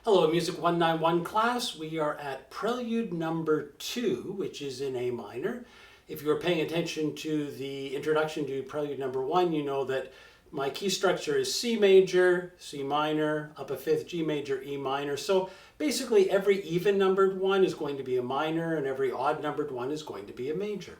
Hello, MUSC-191 class. We are at Prelude number 2, which is in A minor. If you were paying attention to the introduction to Prelude number 1, you know that my key structure is C major, C minor, up a fifth, G major, E minor. So basically every even numbered one is going to be a minor and every odd numbered one is going to be a major.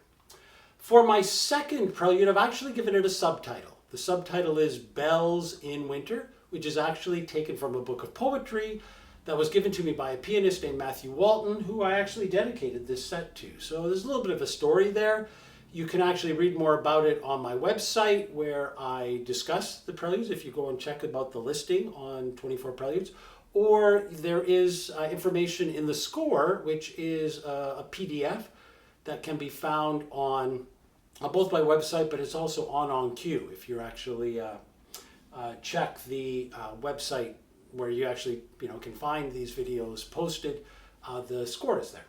For my second prelude, I've actually given it a subtitle. The subtitle is Bells in Winter, which is actually taken from a book of poetry that was given to me by a pianist named Matthew Walton, who I actually dedicated this set to. So there's a little bit of a story there. You can actually read more about it on my website where I discuss the preludes if you go and check about the listing on 24 Preludes. Or there is information in the score, which is a PDF that can be found on both my website, but it's also on cue if you're actually check the website where you actually can find these videos posted. The score is there.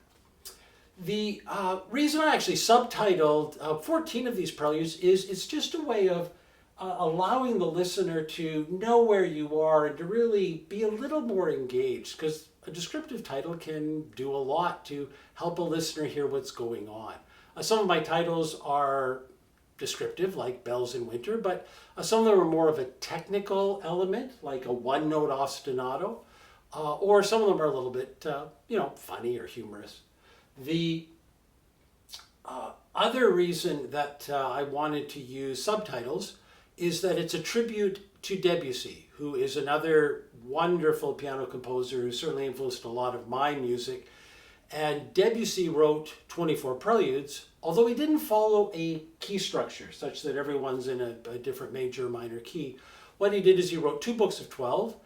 The reason I actually subtitled 14 of these preludes is it's just a way of allowing the listener to know where you are and to really be a little more engaged, because a descriptive title can do a lot to help a listener hear what's going on. Some of my titles are descriptive, like Bells in Winter, but some of them are more of a technical element, like a one-note ostinato, or some of them are a little bit, funny or humorous. The other reason that I wanted to use subtitles is that it's a tribute to Debussy, who is another wonderful piano composer who certainly influenced a lot of my music. And Debussy wrote 24 Preludes, although he didn't follow a key structure such that everyone's in a different major or minor key. What he did is he wrote 2 books of 12,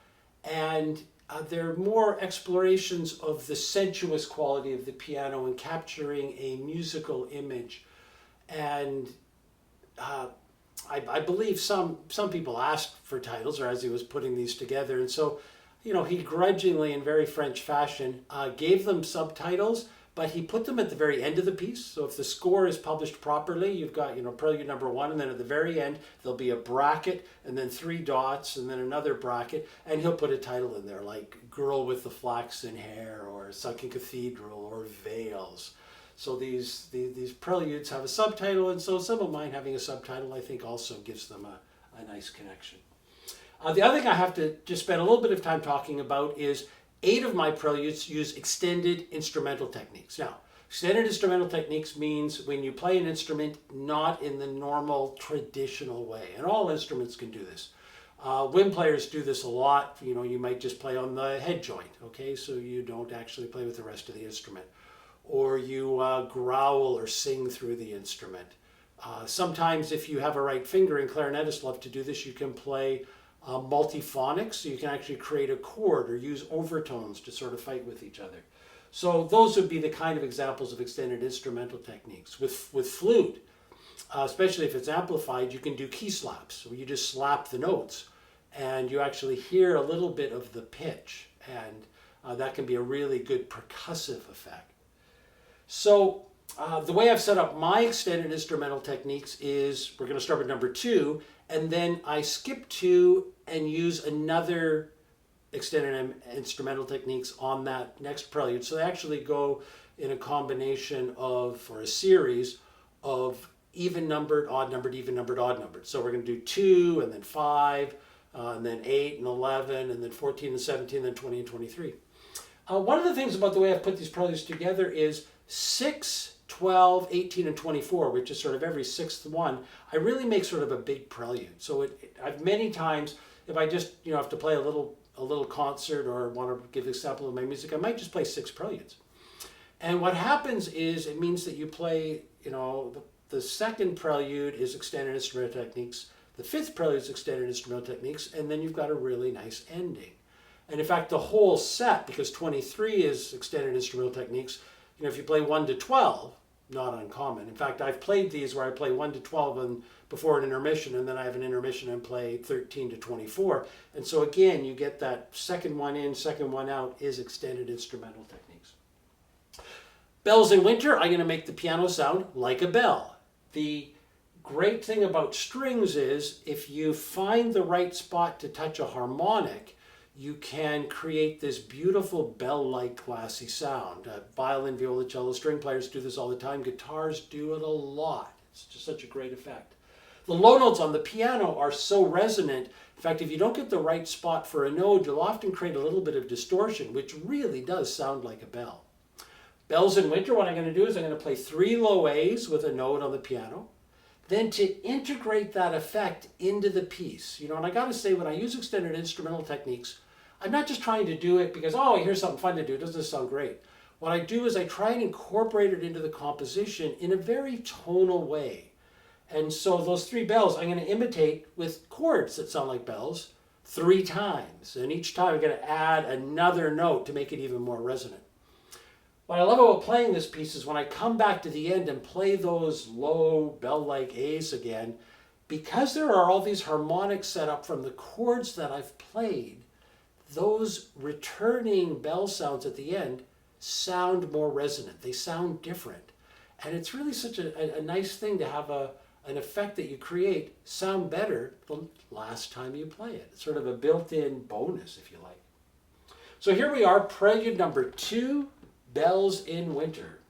and they're more explorations of the sensuous quality of the piano and capturing a musical image. And I believe some people asked for titles, or as he was putting these together, and so he grudgingly, in very French fashion, gave them subtitles, but he put them at the very end of the piece. So if the score is published properly, you've got, Prelude number 1, and then at the very end, there'll be a bracket, and then 3 dots, and then another bracket, and he'll put a title in there, like Girl with the Flaxen Hair, or Sunken Cathedral, or Veils. So these preludes have a subtitle, and so some of mine having a subtitle, I think, also gives them a nice connection. The other thing I have to just spend a little bit of time talking about is 8 of my preludes use extended instrumental techniques. Now, extended instrumental techniques means when you play an instrument not in the normal traditional way, and all instruments can do this. Wind players do this a lot. You might just play on the head joint, okay, so you don't actually play with the rest of the instrument. Or you growl or sing through the instrument. Sometimes if you have a right finger, and clarinetists love to do this, you can play multiphonics, so you can actually create a chord or use overtones to sort of fight with each other. So those would be the kind of examples of extended instrumental techniques. With flute, especially if it's amplified, you can do key slaps, where you just slap the notes and you actually hear a little bit of the pitch, and that can be a really good percussive effect. So the way I've set up my extended instrumental techniques is we're going to start with number 2, and then I skip 2 and use another extended instrumental techniques on that next prelude. So they actually go in a combination of, or a series of even numbered, odd numbered, even numbered, odd numbered. So we're going to do 2 and then 5 and then 8 and 11 and then 14 and 17 and then 20 and 23. One of the things about the way I've put these preludes together is 6, 12, 18, and 24, which is sort of every 6th one, I really make sort of a big prelude. So I've many times, if I just have to play a little concert or want to give an example of my music, I might just play 6 preludes. And what happens is it means that you play, the second prelude is extended instrumental techniques, the 5th prelude is extended instrumental techniques, and then you've got a really nice ending. And in fact, the whole set, because 23 is extended instrumental techniques, if you play 1 to 12, not uncommon. In fact, I've played these where I play 1 to 12 before an intermission, and then I have an intermission and play 13 to 24. And so again, you get that second one in, second one out is extended instrumental techniques. Bells in Winter, I'm going to make the piano sound like a bell. The great thing about strings is if you find the right spot to touch a harmonic, you can create this beautiful bell-like classy sound. Violin, viola, cello, string players do this all the time. Guitars do it a lot. It's just such a great effect. The low notes on the piano are so resonant. In fact, if you don't get the right spot for a node, you'll often create a little bit of distortion, which really does sound like a bell. Bells in winter, what I'm going to do is I'm going to play 3 low A's with a node on the piano. Then to integrate that effect into the piece, and I got to say, when I use extended instrumental techniques, I'm not just trying to do it because, oh, here's something fun to do. Doesn't this sound great? What I do is I try and incorporate it into the composition in a very tonal way. And so those 3 bells I'm going to imitate with chords that sound like bells 3 times. And each time I'm going to add another note to make it even more resonant. What I love about playing this piece is when I come back to the end and play those low bell-like A's again, because there are all these harmonics set up from the chords that I've played, those returning bell sounds at the end sound more resonant. They sound different. And it's really such a nice thing to have an effect that you create sound better the last time you play it. It's sort of a built-in bonus, if you like. So here we are, Prelude number 2, Bells in Winter.